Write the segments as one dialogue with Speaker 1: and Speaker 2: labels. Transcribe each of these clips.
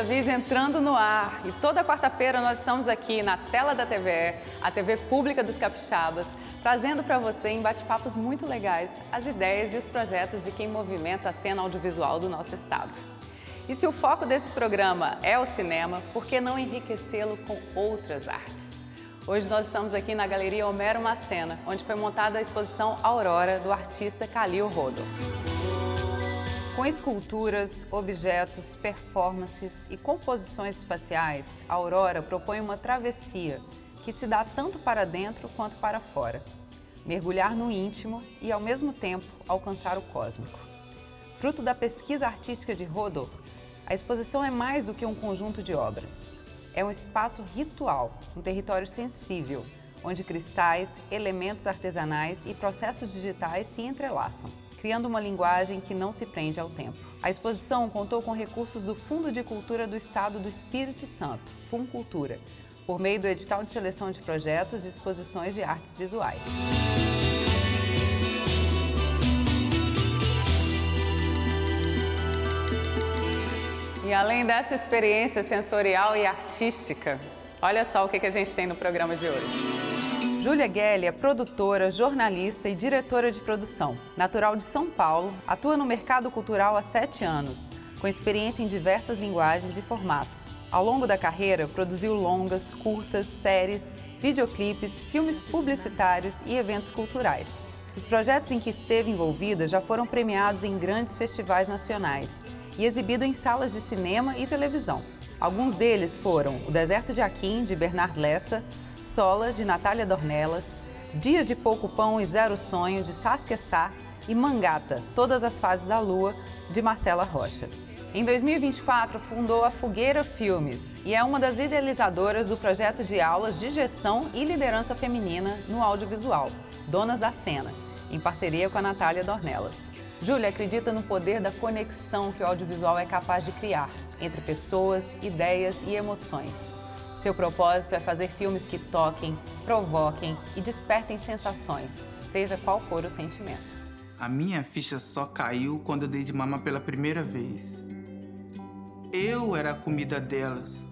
Speaker 1: Vídeo entrando no ar e toda quarta-feira nós estamos aqui na tela da TVE, a TV pública dos capixabas, trazendo para você em bate-papos muito legais as ideias e os projetos de quem movimenta a cena audiovisual do nosso estado. E se o foco desse programa é o cinema, por que não enriquecê-lo com outras artes? Hoje nós estamos aqui na Galeria Homero Macena, onde foi montada a exposição Aurora do artista Calil Rodor. Com esculturas, objetos, performances e composições espaciais, a Aurora propõe uma travessia que se dá tanto para dentro quanto para fora. Mergulhar no íntimo e, ao mesmo tempo, alcançar o cósmico. Fruto da pesquisa artística de Rodor, a exposição é mais do que um conjunto de obras. É um espaço ritual, um território sensível, onde cristais, elementos artesanais e processos digitais se entrelaçam, criando uma linguagem que não se prende ao tempo. A exposição contou com recursos do Fundo de Cultura do Estado do Espírito Santo, FUNCultura, por meio do edital de seleção de projetos de exposições de artes visuais. E além dessa experiência sensorial e artística, olha só o que a gente tem no programa de hoje. Júlia Gelli é produtora, jornalista e diretora de produção. Natural de São Paulo, atua no mercado cultural há 7 anos, com experiência em diversas linguagens e formatos. Ao longo da carreira, produziu longas, curtas, séries, videoclipes, filmes publicitários e eventos culturais. Os projetos em que esteve envolvida já foram premiados em grandes festivais nacionais e exibidos em salas de cinema e televisão. Alguns deles foram O Deserto de Aquim, de Bernard Lessa, Sola, de Natália Dornelas, Dias de Pouco Pão e Zero Sonho, de Saskia Sá, e Mangata, Todas as Fases da Lua, de Marcela Rocha. Em 2024, fundou a Fogueira Filmes e é uma das idealizadoras do projeto de aulas de gestão e liderança feminina no audiovisual, Donas da Cena, em parceria com a Natália Dornelas. Júlia acredita no poder da conexão que o audiovisual é capaz de criar entre pessoas, ideias e emoções. Seu propósito é fazer filmes que toquem, provoquem e despertem sensações, seja qual for o sentimento.
Speaker 2: A minha ficha só caiu quando eu dei de mamar pela primeira vez. Eu era a comida delas.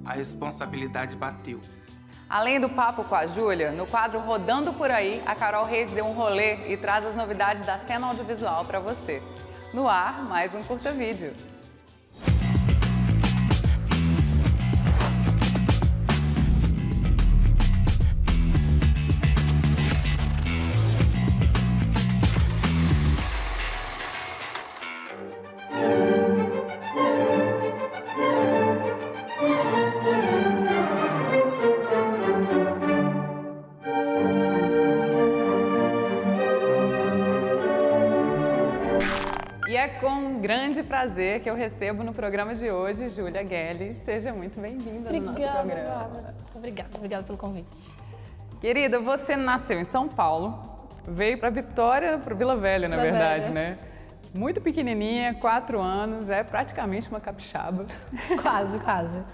Speaker 2: A responsabilidade bateu.
Speaker 1: Além do papo com a Júlia, no quadro Rodando Por Aí, a Carol Reis deu um rolê e traz as novidades da cena audiovisual para você. No ar, mais um curta vídeo. E é com grande prazer que eu recebo no programa de hoje Júlia Gelli. Seja muito bem-vinda no nosso programa.
Speaker 3: Obrigada, muito obrigada pelo convite.
Speaker 1: Querida, você nasceu em São Paulo, veio para Vitória, para Vila Velha, na verdade, né? Muito pequenininha, 4 anos, já é praticamente uma capixaba.
Speaker 3: Quase.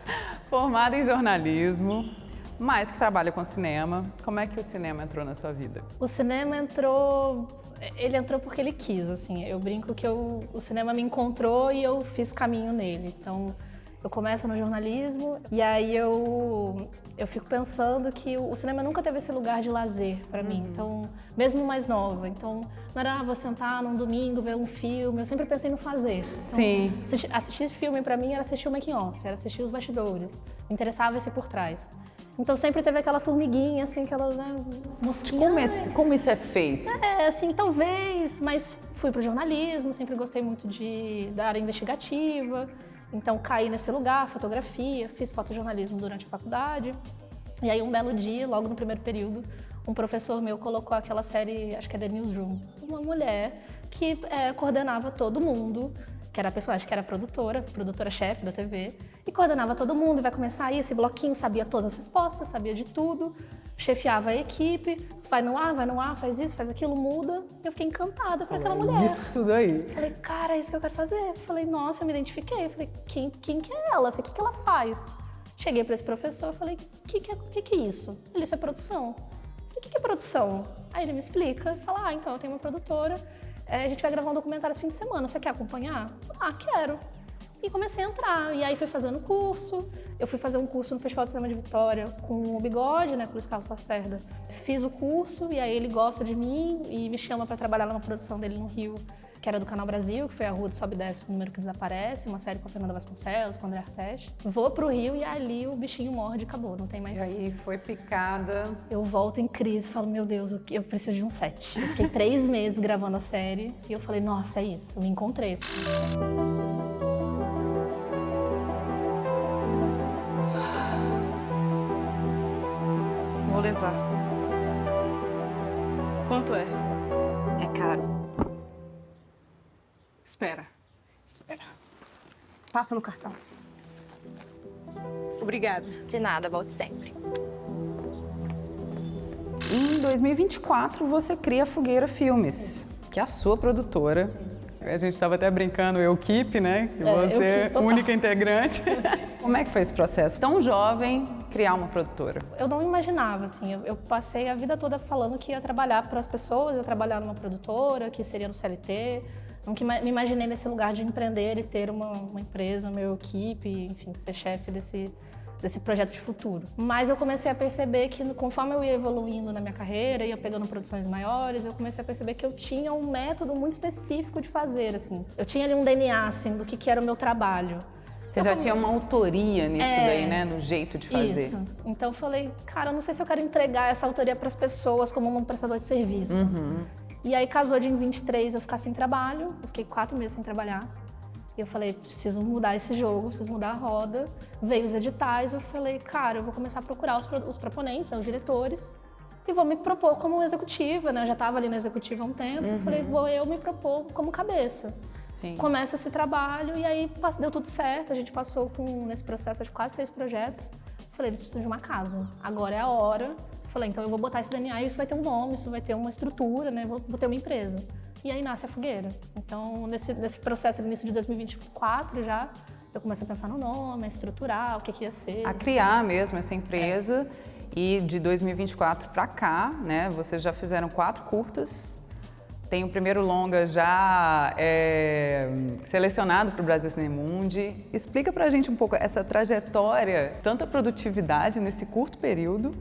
Speaker 1: Formada em jornalismo, mas que trabalha com cinema. Como é que o cinema entrou na sua vida?
Speaker 3: O cinema entrou porque ele quis, assim. Eu brinco que o cinema me encontrou e eu fiz caminho nele. Então, eu começo no jornalismo e aí eu fico pensando que o cinema nunca teve esse lugar de lazer para mim. Então, mesmo mais nova. Então, não era vou sentar num domingo, ver um filme. Eu sempre pensei no fazer. Então,
Speaker 1: Sim.
Speaker 3: Assistir filme para mim era assistir o making of, era assistir os bastidores. Me interessava esse por trás. Então sempre teve aquela formiguinha, assim, aquela mosquinha.
Speaker 1: Como isso é feito?
Speaker 3: Assim, talvez, mas fui pro jornalismo, sempre gostei muito da área investigativa. Então caí nesse lugar, fotografia, fiz fotojornalismo durante a faculdade. E aí um belo dia, logo no primeiro período, um professor meu colocou aquela série, acho que é The Newsroom, uma mulher que coordenava todo mundo, que era a pessoa, acho que era produtora-chefe da TV, e coordenava todo mundo, vai começar aí, esse bloquinho, sabia todas as respostas, sabia de tudo, chefiava a equipe, vai no ar, faz isso, faz aquilo, muda. Eu fiquei encantada por aquela mulher.
Speaker 1: Isso daí.
Speaker 3: Falei, cara, é isso que eu quero fazer. Falei, nossa, eu me identifiquei. Falei, quem que é ela? Falei, o que ela faz? Cheguei para esse professor, falei, o que é isso? Ele, isso é produção. Falei, o que é produção? Aí ele me explica, fala, então eu tenho uma produtora, a gente vai gravar um documentário esse fim de semana, você quer acompanhar? Ah, quero. E comecei a entrar, e aí fui fazendo curso. Eu fui fazer um curso no Festival de Cinema de Vitória com o Bigode, né, com o Luiz Carlos Lacerda. Fiz o curso, e aí ele gosta de mim e me chama para trabalhar numa produção dele no Rio, que era do Canal Brasil, que foi a Rua do Sobe e Desce, o Número que Desaparece, uma série com a Fernanda Vasconcelos, com o André Artes. Vou pro Rio e ali o bichinho morde e acabou, não tem mais...
Speaker 1: E aí foi picada.
Speaker 3: Eu volto em crise e falo, meu Deus, eu preciso de um set. Eu fiquei 3 meses gravando a série e eu falei, nossa, é isso, eu me encontrei.
Speaker 4: Vou levar. Quanto é?
Speaker 5: É caro.
Speaker 4: Espera. Passa no cartão. Obrigada.
Speaker 5: De nada, volte sempre.
Speaker 1: Em 2024, você cria a Fogueira Filmes, que é a sua produtora. A gente estava até brincando, equipe, né? Que você é a única integrante. Como é que foi esse processo? Tão jovem, criar uma produtora?
Speaker 3: Eu não imaginava, assim, eu passei a vida toda falando que ia trabalhar para as pessoas, ia trabalhar numa produtora, que seria no CLT. Nunca me imaginei nesse lugar de empreender e ter uma empresa, uma equipe, enfim, ser chefe desse projeto de futuro. Mas eu comecei a perceber que conforme eu ia evoluindo na minha carreira, ia pegando produções maiores, eu comecei a perceber que eu tinha um método muito específico de fazer, assim. Eu tinha ali um DNA, assim, do que era o meu trabalho.
Speaker 1: Você já tinha uma autoria nisso daí, né? No jeito de fazer.
Speaker 3: Isso. Então eu falei, cara, eu não sei se eu quero entregar essa autoria para as pessoas como um prestador de serviço. E aí casou de em 23 eu ficar sem trabalho, eu fiquei 4 meses sem trabalhar. E eu falei, preciso mudar esse jogo, preciso mudar a roda. Veio os editais, eu falei, cara, eu vou começar a procurar os proponentes, os diretores, e vou me propor como executiva, né? Eu já estava ali na executiva há um tempo, eu falei, vou eu me propor como cabeça.
Speaker 1: Sim.
Speaker 3: Começa esse trabalho e aí deu tudo certo, a gente passou nesse processo de quase 6 projetos. Falei, eles precisam de uma casa, agora é a hora. Falei, então eu vou botar esse DNA e isso vai ter um nome, isso vai ter uma estrutura, né? Vou ter uma empresa. E aí nasce a Fogueira. Então, nesse processo, no início de 2024 já, eu comecei a pensar no nome, a estruturar, o que ia ser.
Speaker 1: A criar mesmo essa empresa. E de 2024 para cá, né, vocês já fizeram 4 curtas. Tem o primeiro longa já selecionado para o Brasil Cinemundi. Explica pra gente um pouco essa trajetória, tanta produtividade nesse curto período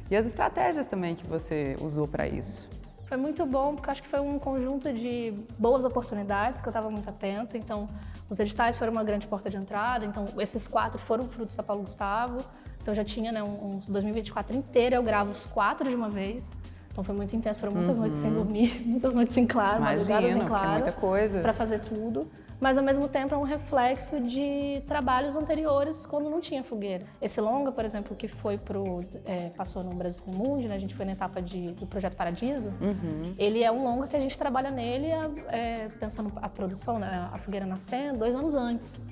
Speaker 1: e as estratégias também que você usou para isso.
Speaker 3: Foi muito bom, porque acho que foi um conjunto de boas oportunidades, que eu estava muito atenta. Então, os editais foram uma grande porta de entrada. Então, esses 4 foram frutos da Paulo Gustavo. Então, já tinha, né, um 2024 inteiro, eu gravo os 4 de uma vez. Então, foi muito intenso, foram muitas noites sem dormir, muitas noites em claro, madrugadas em claro.
Speaker 1: Muita coisa.
Speaker 3: Para fazer tudo. Mas, ao mesmo tempo, é um reflexo de trabalhos anteriores, quando não tinha Fogueira. Esse longa, por exemplo, que foi passou no Brasil Cinemundi, né? A gente foi na etapa do Projeto Paradiso. Ele é um longa que a gente trabalha nele, pensando a produção, né? A Fogueira nascendo, 2 anos antes.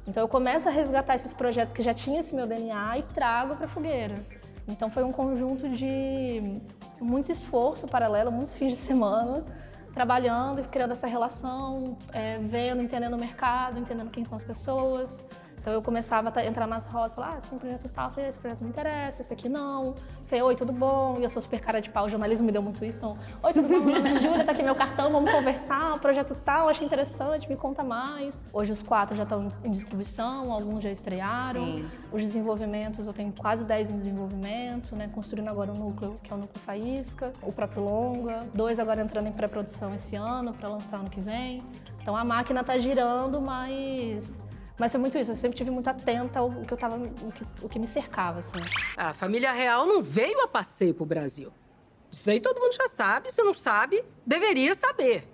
Speaker 3: Então, eu começo a resgatar esses projetos que já tinham esse meu DNA e trago para a Fogueira. Então, foi um conjunto de muito esforço paralelo, muitos fins de semana, trabalhando e criando essa relação, vendo, entendendo o mercado, entendendo quem são as pessoas. Então eu começava a entrar nas rodas, falar, você tem um projeto tal, eu falei, esse projeto me interessa, esse aqui não. Falei, oi, tudo bom? E eu sou super cara de pau, o jornalismo me deu muito isso, então, oi, tudo bom? Meu nome é Júlia, tá aqui meu cartão, vamos conversar, um projeto tal, achei interessante, me conta mais. Hoje os 4 já estão em distribuição, alguns já estrearam.
Speaker 1: Sim.
Speaker 3: Os desenvolvimentos, eu tenho quase 10 em desenvolvimento, né? Construindo agora o núcleo, que é o núcleo Faísca, o próprio longa, 2 agora entrando em pré-produção esse ano, para lançar ano que vem. Então a máquina tá girando, mas foi muito isso, eu sempre tive muito atenta ao o que me cercava, assim.
Speaker 6: A família real não veio a passeio pro Brasil. Isso daí todo mundo já sabe, se não sabe, deveria saber.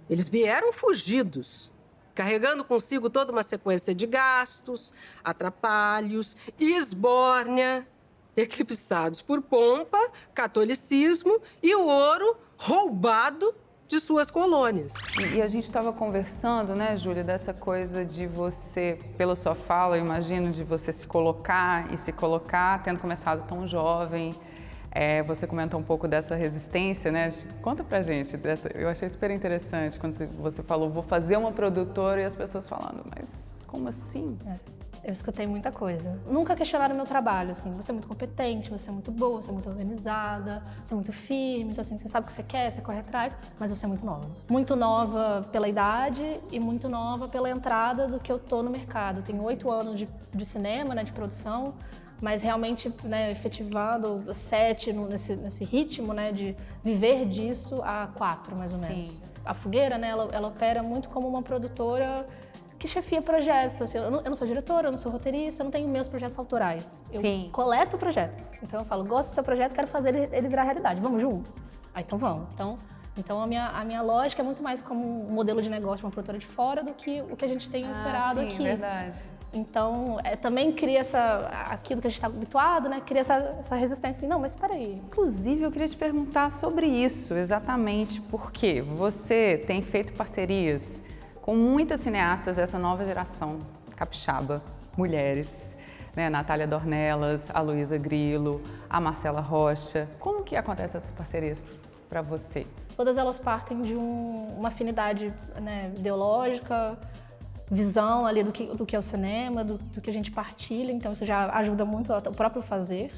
Speaker 6: Eles vieram fugidos, carregando consigo toda uma sequência de gastos, atrapalhos, esbórnia, eclipsados por pompa, catolicismo e o ouro roubado de suas colônias.
Speaker 1: E a gente estava conversando, né, Júlia, dessa coisa de você, pela sua fala, eu imagino, de você se colocar, tendo começado tão jovem. Você comentou um pouco dessa resistência, né? Conta pra gente dessa. Eu achei super interessante quando você falou, vou fazer uma produtora, e as pessoas falando, mas como assim?
Speaker 3: Eu escutei muita coisa. Nunca questionaram o meu trabalho, assim. Você é muito competente, você é muito boa, você é muito organizada, você é muito firme. Então, assim, você sabe o que você quer, você corre atrás, mas você é muito nova. Muito nova pela idade e muito nova pela entrada do que eu tô no mercado. Eu tenho 8 anos de cinema, né, de produção, mas realmente, né, efetivando 7 nesse ritmo, né, de viver disso há 4, mais ou menos.
Speaker 1: Sim.
Speaker 3: A Fogueira, né, ela opera muito como uma produtora que chefia projetos. Assim, eu não sou diretora, eu não sou roteirista, eu não tenho meus projetos autorais. Eu coleto projetos. Então eu falo, gosto do seu projeto, quero fazer ele virar realidade. Vamos junto? Ah, então vamos. Então a minha lógica é muito mais como um modelo de negócio, uma produtora de fora, do que o que a gente tem operado aqui.
Speaker 1: Verdade.
Speaker 3: Então, também cria aquilo que a gente está habituado, né? Cria essa resistência. Não, mas espera aí.
Speaker 1: Inclusive, eu queria te perguntar sobre isso, exatamente porque você tem feito parcerias com muitas cineastas dessa nova geração capixaba, mulheres, né? Natália Dornelas, a Luísa Grillo, a Marcela Rocha. Como que acontecem essas parcerias para você?
Speaker 3: Todas elas partem de uma afinidade, né, ideológica, visão ali do que é o cinema, do que a gente partilha, então isso já ajuda muito o próprio fazer.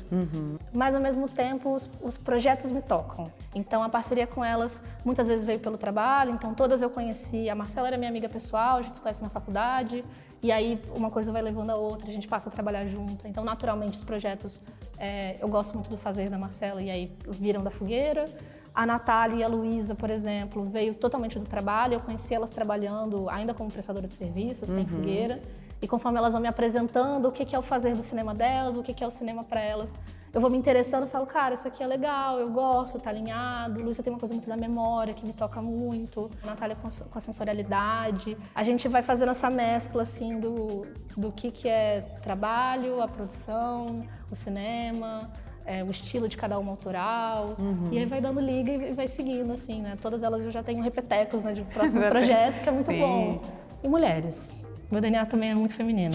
Speaker 3: Mas ao mesmo tempo os projetos me tocam. Então a parceria com elas muitas vezes veio pelo trabalho, então todas eu conheci. A Marcela era minha amiga pessoal, a gente se conhece na faculdade, e aí uma coisa vai levando a outra, a gente passa a trabalhar junto. Então naturalmente os projetos, eu gosto muito do fazer da Marcela, e aí viram da Fogueira. A Natália e a Luísa, por exemplo, veio totalmente do trabalho. Eu conheci elas trabalhando ainda como prestadora de serviços, sem Fogueira. E conforme elas vão me apresentando o que é o fazer do cinema delas, o que é o cinema para elas, eu vou me interessando e falo, cara, isso aqui é legal, eu gosto, tá alinhado. A Luísa tem uma coisa muito da memória, que me toca muito. A Natália com a sensorialidade. A gente vai fazendo essa mescla, assim, do que é trabalho, a produção, o cinema, o estilo de cada uma autoral, e aí vai dando liga e vai seguindo, assim, né? Todas elas eu já tenho repetecos, né, de próximos projetos, que é muito bom. E mulheres. Meu DNA também é muito feminino.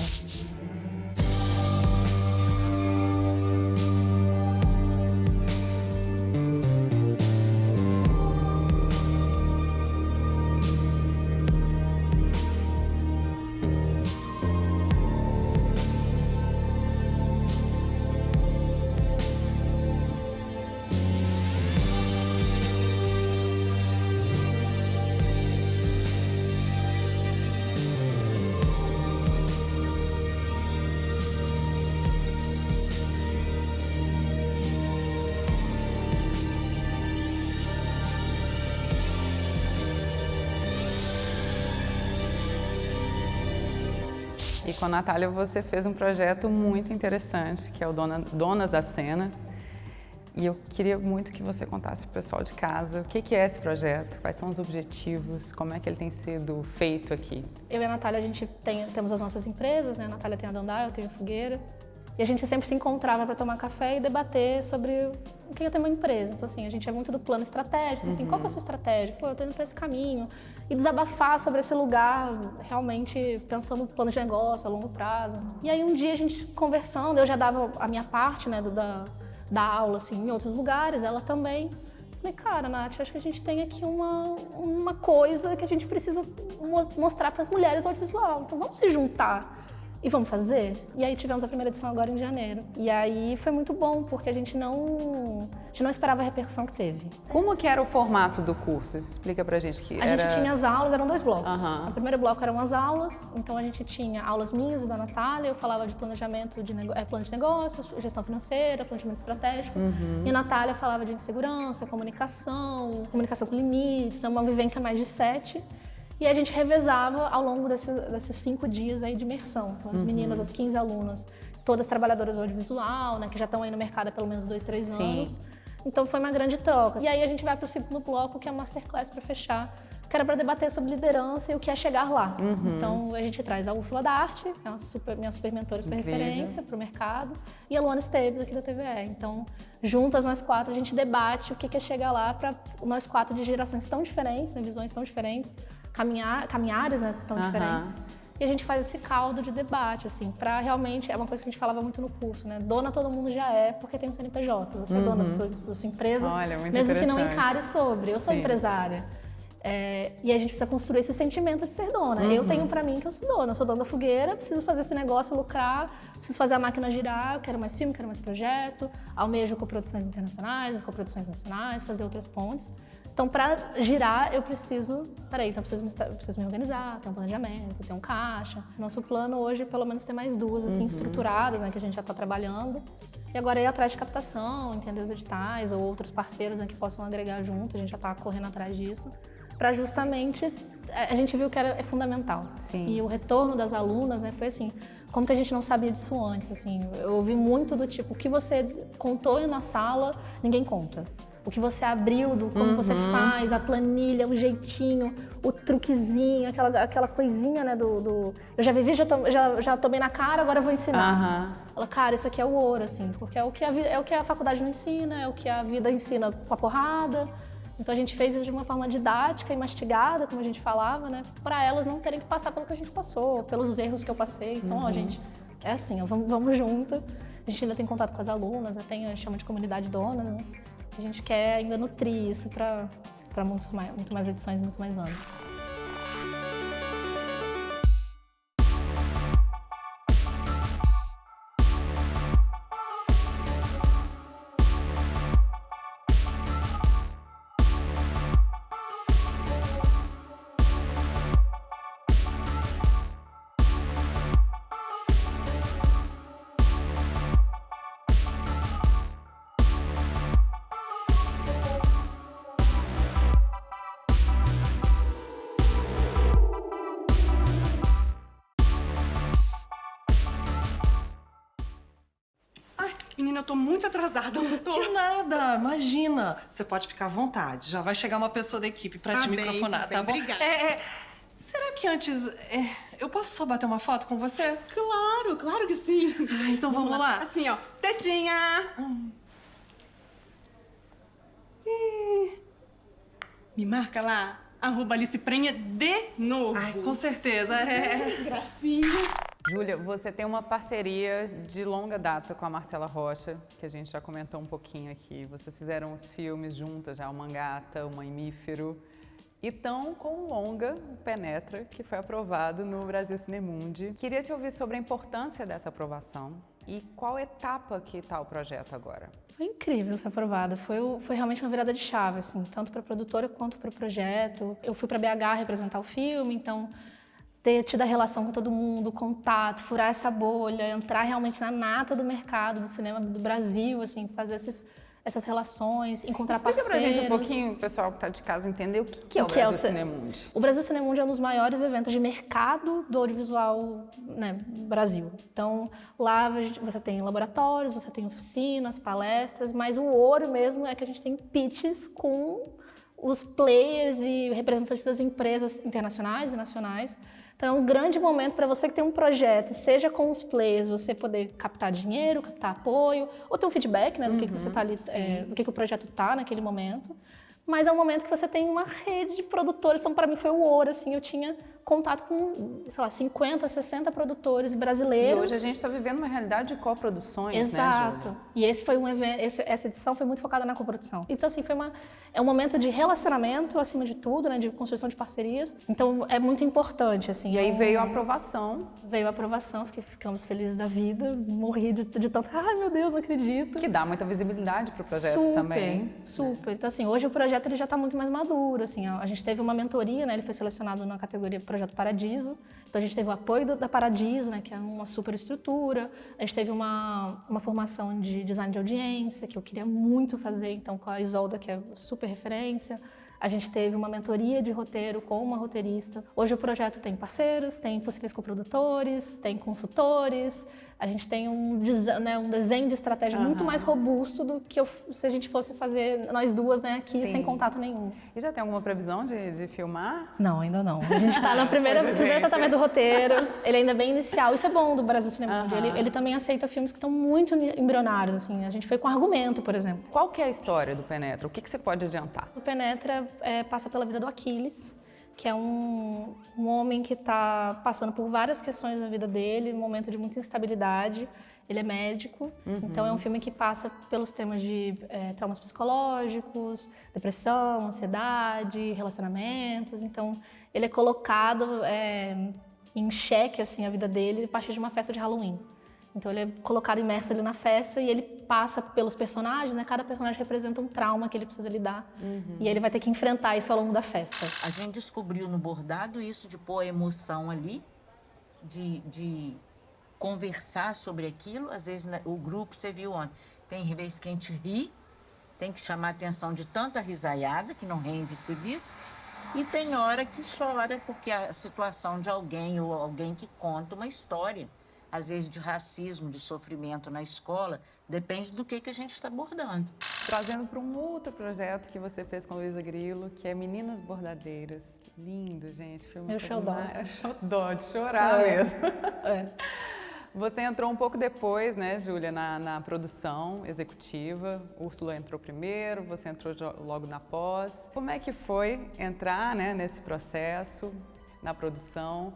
Speaker 1: E com a Natália você fez um projeto muito interessante, que é o Donas da Cena. E eu queria muito que você contasse para o pessoal de casa o que é esse projeto, quais são os objetivos, como é que ele tem sido feito aqui.
Speaker 3: Eu e a Natália, a gente temos as nossas empresas, né? A Natália tem a Dandá, eu tenho a Fogueira. E a gente sempre se encontrava para tomar café e debater sobre o que é ter uma empresa. Então, assim, a gente é muito do plano estratégico. Assim, qual que é a sua estratégia? Pô, eu tô indo para esse caminho. E desabafar sobre esse lugar, realmente pensando no plano de negócio a longo prazo. E aí, um dia, a gente conversando, eu já dava a minha parte, né, da aula, assim, em outros lugares, ela também. Falei, cara, Nath, acho que a gente tem aqui uma coisa que a gente precisa mostrar para as mulheres do audiovisual. Então, vamos se juntar e vamos fazer? E aí tivemos a primeira edição agora em janeiro. E aí foi muito bom, porque a gente não esperava a repercussão que teve.
Speaker 1: Como que era o formato do curso? Explica pra gente.
Speaker 3: A gente tinha as aulas, eram 2 blocos.
Speaker 1: Uhum.
Speaker 3: O primeiro bloco eram as aulas, então a gente tinha aulas minhas e da Natália, eu falava de planejamento plano de negócios, gestão financeira, planejamento estratégico. E a Natália falava de insegurança, comunicação com limites, uma vivência mais de 7. E a gente revezava ao longo desses 5 dias aí de imersão. Então, as meninas, as 15 alunas, todas trabalhadoras do audiovisual, né, que já estão aí no mercado há pelo menos 2, 3 anos. Então, foi uma grande troca. E aí, a gente vai para o segundo bloco, que é a Masterclass para fechar, que era para debater sobre liderança e o que é chegar lá. Então, a gente traz a Úrsula Darte, que é minha super mentora, super referência para o mercado, e a Luana Esteves, aqui da TVE. Então, juntas nós 4, a gente debate o que é chegar lá para nós 4 de gerações tão diferentes, né, visões tão diferentes, caminhares, né, tão diferentes. E a gente faz esse caldo de debate, assim, para realmente, é uma coisa que a gente falava muito no curso, né? Dona todo mundo já é, porque tem um CNPJ. Você é dona da sua empresa,
Speaker 1: Olha, muito
Speaker 3: mesmo que não
Speaker 1: interessante.
Speaker 3: encare sobre. Eu sou empresária. E a gente precisa construir esse sentimento de ser dona. Eu tenho pra mim que eu sou dona da fogueira, preciso fazer esse negócio lucrar, preciso fazer a máquina girar, eu quero mais filme, quero mais projeto, almejo coproduções internacionais, coproduções nacionais, fazer outras pontes. Então, para girar, eu preciso... eu preciso me organizar, ter um planejamento, ter um caixa. Nosso plano hoje, pelo menos, ter mais duas, assim, estruturadas, né, que a gente já está trabalhando. E agora ir atrás de captação, entender os editais ou outros parceiros, né, que possam agregar junto. A gente já está correndo atrás disso. Para justamente... A gente viu que é fundamental.
Speaker 1: Sim.
Speaker 3: E o retorno das alunas, né, foi assim... Como que a gente não sabia disso antes, assim? Eu ouvi muito do tipo, o que você contou na sala, ninguém conta. O que você abriu, como você faz, a planilha, o jeitinho, o truquezinho, aquela coisinha, né, eu já vivi, já tomei na cara, agora eu vou ensinar. Ela, cara, isso aqui é o ouro, assim, porque é o que a faculdade não ensina, é o que a vida ensina com a porrada. Então a gente fez isso de uma forma didática e mastigada, como a gente falava, né, para elas não terem que passar pelo que a gente passou, pelos erros que eu passei. Então, ó, gente, é assim, ó, vamos junto. A gente ainda tem contato com as alunas, né, a gente chama de comunidade donas, né? A gente quer ainda nutrir isso para muito mais edições, muito mais anos.
Speaker 4: Menina, eu tô muito atrasada, não tô?
Speaker 7: Que nada, imagina. Você pode ficar à vontade. Já vai chegar uma pessoa da equipe pra te microfonar, tá bom?
Speaker 4: Obrigada.
Speaker 7: Será que antes... eu posso só bater uma foto com você?
Speaker 4: Claro que sim.
Speaker 7: Então vamos lá.
Speaker 4: Assim, ó, tetinha. Me marca lá, @AlicePrenha de novo.
Speaker 7: Ai, com certeza.
Speaker 4: Gracinha.
Speaker 1: Júlia, você tem uma parceria de longa data com a Marcela Rocha, que a gente já comentou um pouquinho aqui. Vocês fizeram os filmes juntas, já o Mangata, o Mamífero. E estão com o longa, o Penetra, que foi aprovado no Brasil Cinemundi. Queria te ouvir sobre a importância dessa aprovação e qual etapa que está o projeto agora.
Speaker 3: Foi incrível ser aprovada, foi realmente uma virada de chave, assim, tanto para a produtora quanto para o projeto. Eu fui para BH representar o filme, então ter tido a relação com todo mundo, contato, furar essa bolha, entrar realmente na nata do mercado do cinema do Brasil, assim, fazer essas relações, encontrar parceiros.
Speaker 1: Explica pra gente um pouquinho, o pessoal que está de casa, entender o que é o Brasil Cinemundi.
Speaker 3: O Brasil Cinemundi é um dos maiores eventos de mercado do audiovisual, né, Brasil. Então, lá você tem laboratórios, você tem oficinas, palestras, mas o ouro mesmo é que a gente tem pitches com os players e representantes das empresas internacionais e nacionais. Então, é um grande momento para você que tem um projeto, seja com os players, você poder captar dinheiro, captar apoio, ou ter um feedback, né, do que você tá ali, do que o projeto tá naquele momento. Mas é um momento que você tem uma rede de produtores, então para mim foi o ouro, assim, eu tinha contato com, sei lá, 50, 60 produtores brasileiros.
Speaker 1: E hoje a gente está vivendo uma realidade de coproduções,
Speaker 3: exato.
Speaker 1: Né, Júlia?
Speaker 3: E esse foi um evento, essa edição foi muito focada na coprodução. Então, assim, é um momento de relacionamento, acima de tudo, né, de construção de parcerias. Então, é muito importante, assim.
Speaker 1: E aí veio a aprovação.
Speaker 3: Veio a aprovação, ficamos felizes da vida, morri de tanto, ai meu Deus, não acredito.
Speaker 1: Que dá muita visibilidade para o projeto também.
Speaker 3: Super. Então, assim, hoje o projeto ele já está muito mais maduro, assim. A gente teve uma mentoria, né, ele foi selecionado na categoria Projeto Paradiso. Então, a gente teve o apoio da Paradiso, né, que é uma super estrutura. A gente teve uma formação de design de audiência, que eu queria muito fazer, então, com a Isolda, que é super referência. A gente teve uma mentoria de roteiro com uma roteirista. Hoje o projeto tem parceiros, tem possíveis coprodutores, tem consultores. A gente tem um desenho de estratégia muito mais robusto do que se a gente fosse fazer nós duas, né, aqui sem contato nenhum.
Speaker 1: E já tem alguma previsão de filmar?
Speaker 3: Não, ainda não. A gente está no primeiro tratamento do roteiro. Ele ainda é bem inicial. Isso é bom do Brasil Cinemundi. Ele também aceita filmes que estão muito embrionários, assim. A gente foi com argumento, por exemplo.
Speaker 1: Qual que é a história do Penetra? O que você pode adiantar?
Speaker 3: O Penetra passa pela vida do Aquiles, que é um homem que está passando por várias questões na vida dele, um momento de muita instabilidade. Ele é médico, então é um filme que passa pelos temas de traumas psicológicos, depressão, ansiedade, relacionamentos. Então, ele é colocado em xeque, assim, a vida dele a partir de uma festa de Halloween. Então, ele é colocado imerso ali na festa e ele passa pelos personagens, né? Cada personagem representa um trauma que ele precisa lidar. E ele vai ter que enfrentar isso ao longo da festa.
Speaker 8: A gente descobriu no bordado isso de pôr a emoção ali, de conversar sobre aquilo. Às vezes o grupo, você viu ontem, tem vezes que a gente ri, tem que chamar a atenção de tanta risaiada, que não rende o serviço, e tem hora que chora, porque a situação de alguém ou alguém que conta uma história, às vezes de racismo, de sofrimento na escola, depende do que a gente está abordando.
Speaker 1: Trazendo para um outro projeto que você fez com a Luísa Grillo, que é Meninas Bordadeiras. Lindo, gente. Foi
Speaker 3: Meu xodó.
Speaker 1: É xodó, de chorar mesmo. Você entrou um pouco depois, né, Júlia, na produção executiva. Úrsula entrou primeiro, você entrou logo na pós. Como é que foi entrar, né, nesse processo, na produção?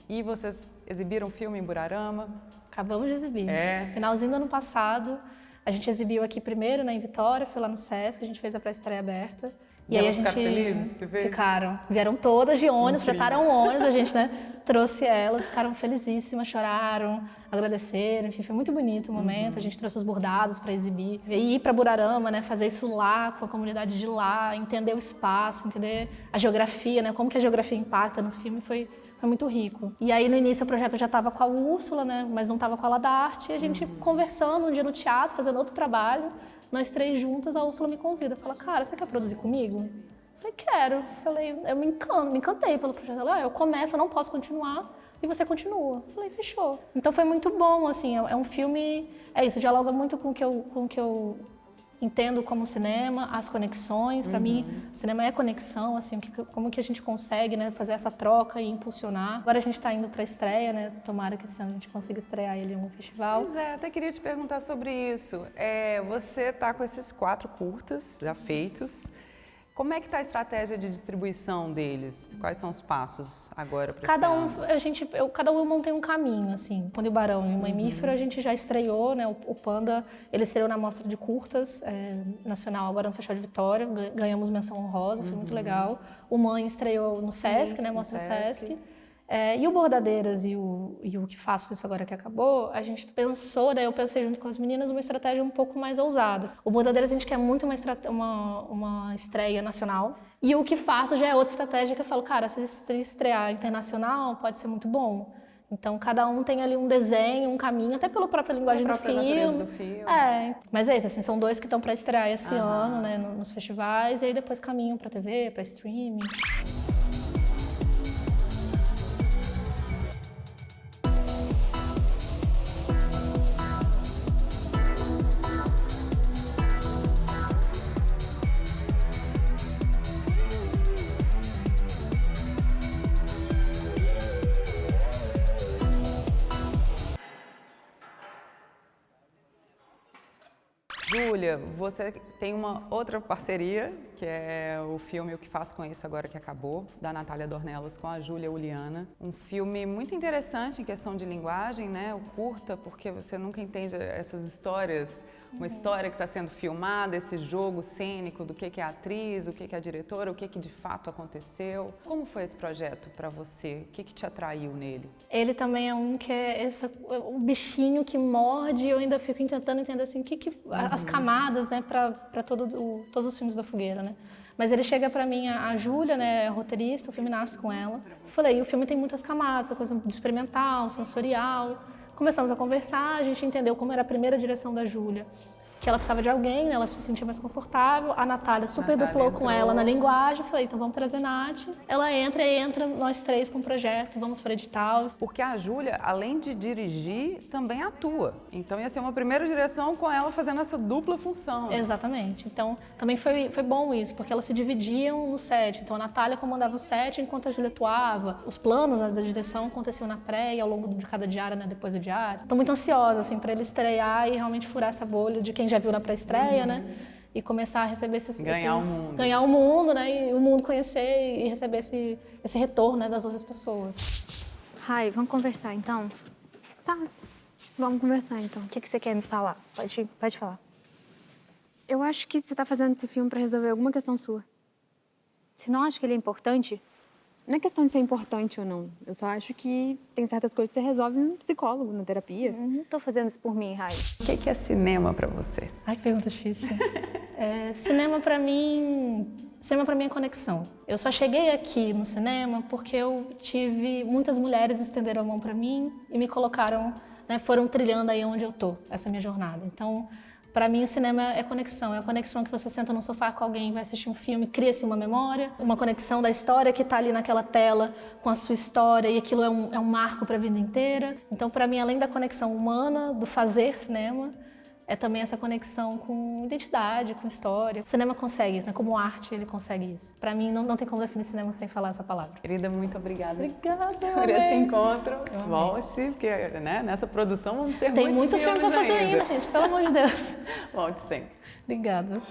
Speaker 1: E vocês exibiram o filme em Burarama?
Speaker 3: Acabamos de exibir. Finalzinho do ano passado, a gente exibiu aqui primeiro, né, em Vitória, foi lá no Sesc, a gente fez a pré-estreia aberta. E aí a gente...
Speaker 1: Ficaram felizes? Você vê?
Speaker 3: Ficaram. Vieram todas de ônibus, fretaram ônibus, a gente, né, trouxe elas, ficaram felicíssimas, choraram, agradeceram, enfim, foi muito bonito o momento. A gente trouxe os bordados para exibir. E ir para Burarama, né, fazer isso lá, com a comunidade de lá, entender o espaço, entender a geografia, né, como que a geografia impacta no filme, foi muito rico. E aí, no início, o projeto já estava com a Úrsula, né, mas não estava com a Aula da Arte, e a gente conversando um dia no teatro, fazendo outro trabalho, nós três juntas, a Úrsula me convida, fala, cara, você quer produzir comigo? Eu falei, quero. Falei, eu me encantei pelo projeto. Ela, eu começo, eu não posso continuar, e você continua. Eu falei, fechou. Então foi muito bom, assim, é um filme, é isso, dialoga muito com o que eu entendo como cinema, as conexões. Para mim, cinema é conexão, assim, como que a gente consegue, né, fazer essa troca e impulsionar. Agora a gente está indo para a estreia, né? Tomara que esse ano a gente consiga estrear ele em um festival.
Speaker 1: Pois é, até queria te perguntar sobre isso. Você está com esses 4 curtas já feitos. Como é que está a estratégia de distribuição deles? Quais são os passos agora para
Speaker 3: cada um eu montei um caminho, assim. Panda e o Barão e o Mamífero a gente já estreou, né? O Panda, ele estreou na mostra de curtas nacional, agora no Festival de Vitória, ganhamos menção honrosa, foi muito legal. O Mãe estreou no Sesc, né? Mostra no Sesc. E o Bordadeiras e o Que Faço Isso Agora Que Acabou, a gente pensou, daí eu pensei junto com as meninas, uma estratégia um pouco mais ousada. O Bordadeiras a gente quer muito uma estreia nacional. E o Que Faço já é outra estratégia que eu falo, cara, se estrear internacional pode ser muito bom. Então, cada um tem ali um desenho, um caminho, até pela própria linguagem do filme. Mas é isso, assim, são 2 que estão para estrear esse ano, né, nos festivais, e aí depois caminham para TV, para streaming.
Speaker 1: Júlia, você tem uma outra parceria, que é o filme O Que Faço Com Isso Agora Que Acabou, da Natália Dornelas com a Júlia Uliana. Um filme muito interessante em questão de linguagem, né? O curta, porque você nunca entende essas histórias, uma história que está sendo filmada, esse jogo cênico do que é a atriz, o que é a diretora, o que de fato aconteceu. Como foi esse projeto para você? O que te atraiu nele? Ele também é um que é um bichinho que morde, e eu ainda fico tentando entender assim, as camadas, né, para todos os filmes da Fogueira, né? Mas ele chega para mim, a Júlia, né, roteirista, o filme nasce com ela. Falei, o filme tem muitas camadas, a coisa do experimental, sensorial. Começamos a conversar, a gente entendeu como era a primeira direção da Júlia, que ela precisava de alguém, né? Ela se sentia mais confortável. A Natália duplou com ela na linguagem. Eu falei, então vamos trazer Nath. Ela entra nós 3 com o projeto, vamos para edital. Porque a Júlia, além de dirigir, também atua. Então ia ser uma primeira direção com ela fazendo essa dupla função. Exatamente. Então também foi bom isso, porque elas se dividiam no set. Então a Natália comandava o set enquanto a Júlia atuava. Os planos da direção aconteciam na pré e ao longo de cada diária, né? Depois do diário. Estou muito ansiosa, assim, para ele estrear e realmente furar essa bolha de quem já viu na pré-estreia, né? E começar a receber ganhar o mundo, né? E o mundo conhecer e receber esse retorno, né, das outras pessoas.
Speaker 5: Rai, vamos conversar então?
Speaker 3: Tá.
Speaker 9: Vamos conversar, então.
Speaker 5: O que você quer me falar? Pode falar.
Speaker 9: Eu acho que você tá fazendo esse filme pra resolver alguma questão sua.
Speaker 5: Você não acha que ele é importante?
Speaker 9: Não é questão de ser importante ou não. Eu só acho que tem certas coisas que você resolve no psicólogo, na terapia.
Speaker 5: Não tô fazendo isso por mim, Rai.
Speaker 1: O que é cinema pra você?
Speaker 3: Ai, que pergunta difícil. Cinema pra mim é conexão. Eu só cheguei aqui no cinema porque eu tive muitas mulheres estenderam a mão pra mim e me colocaram, né, foram trilhando aí onde eu tô, essa minha jornada. Então, pra mim, o cinema é a conexão que você senta no sofá com alguém, vai assistir um filme, cria-se uma memória, uma conexão da história que tá ali naquela tela com a sua história e aquilo é um marco pra vida inteira. Então, pra mim, além da conexão humana, do fazer cinema, é também essa conexão com identidade, com história. O cinema consegue isso, né? Como arte, ele consegue isso. Pra mim, não tem como definir cinema sem falar essa palavra.
Speaker 1: Querida, muito obrigada.
Speaker 3: Obrigada,
Speaker 1: por esse encontro. Volte, porque né, nessa produção vamos ter
Speaker 3: Tem
Speaker 1: muitos
Speaker 3: muito filme pra fazer ainda, gente. Pelo amor de Deus.
Speaker 1: Volte sempre.
Speaker 3: Obrigada.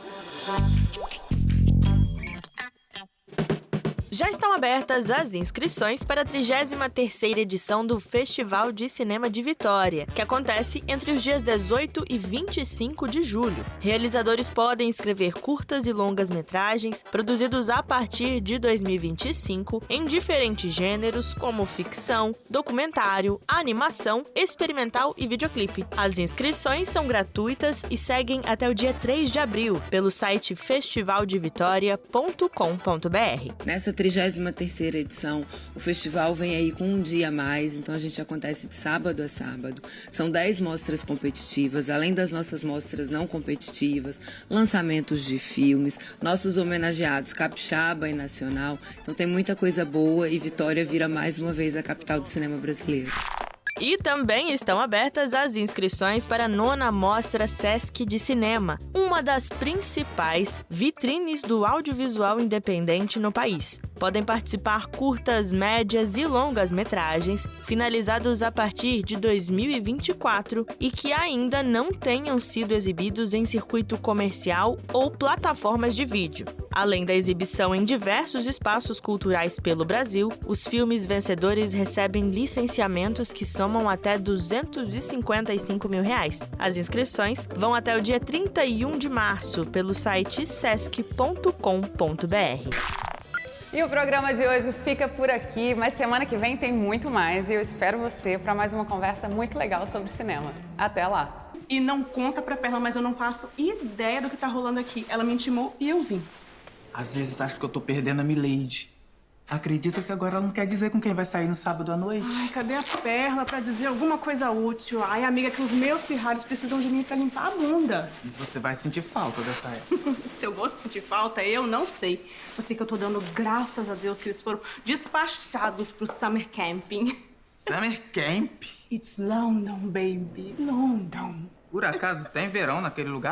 Speaker 10: Já estão abertas as inscrições para a 33ª edição do Festival de Cinema de Vitória, que acontece entre os dias 18 e 25 de julho. Realizadores podem escrever curtas e longas metragens produzidos a partir de 2025 em diferentes gêneros como ficção, documentário, animação, experimental e videoclipe. As inscrições são gratuitas e seguem até o dia 3 de abril pelo site festivaldevitoria.com.br.
Speaker 11: Nessa 33ª edição, o festival vem aí com um dia a mais, então a gente acontece de sábado a sábado. São 10 mostras competitivas, além das nossas mostras não competitivas, lançamentos de filmes, nossos homenageados capixaba e nacional. Então tem muita coisa boa e Vitória vira mais uma vez a capital do cinema brasileiro.
Speaker 10: E também estão abertas as inscrições para a 9ª Mostra Sesc de Cinema, uma das principais vitrines do audiovisual independente no país. Podem participar curtas, médias e longas metragens, finalizados a partir de 2024 e que ainda não tenham sido exibidos em circuito comercial ou plataformas de vídeo. Além da exibição em diversos espaços culturais pelo Brasil, os filmes vencedores recebem licenciamentos que somam até R$255 mil. As inscrições vão até o dia 31 de março pelo site sesc.com.br.
Speaker 1: E o programa de hoje fica por aqui, mas semana que vem tem muito mais e eu espero você para mais uma conversa muito legal sobre cinema. Até lá!
Speaker 4: E não conta pra Perla, mas eu não faço ideia do que tá rolando aqui. Ela me intimou e eu vim.
Speaker 2: Às vezes acho que eu tô perdendo a Milady. Acredita que agora ela não quer dizer com quem vai sair no sábado à noite?
Speaker 4: Ai, cadê a Perla pra dizer alguma coisa útil? Ai, amiga, que os meus pirralhos precisam de mim pra limpar a bunda.
Speaker 2: E você vai sentir falta dessa época.
Speaker 4: Se eu vou sentir falta, eu não sei. Eu sei que eu tô dando graças a Deus que eles foram despachados pro Summer Camping.
Speaker 2: Summer Camp?
Speaker 4: It's London, baby. London.
Speaker 2: Por acaso tem verão naquele lugar?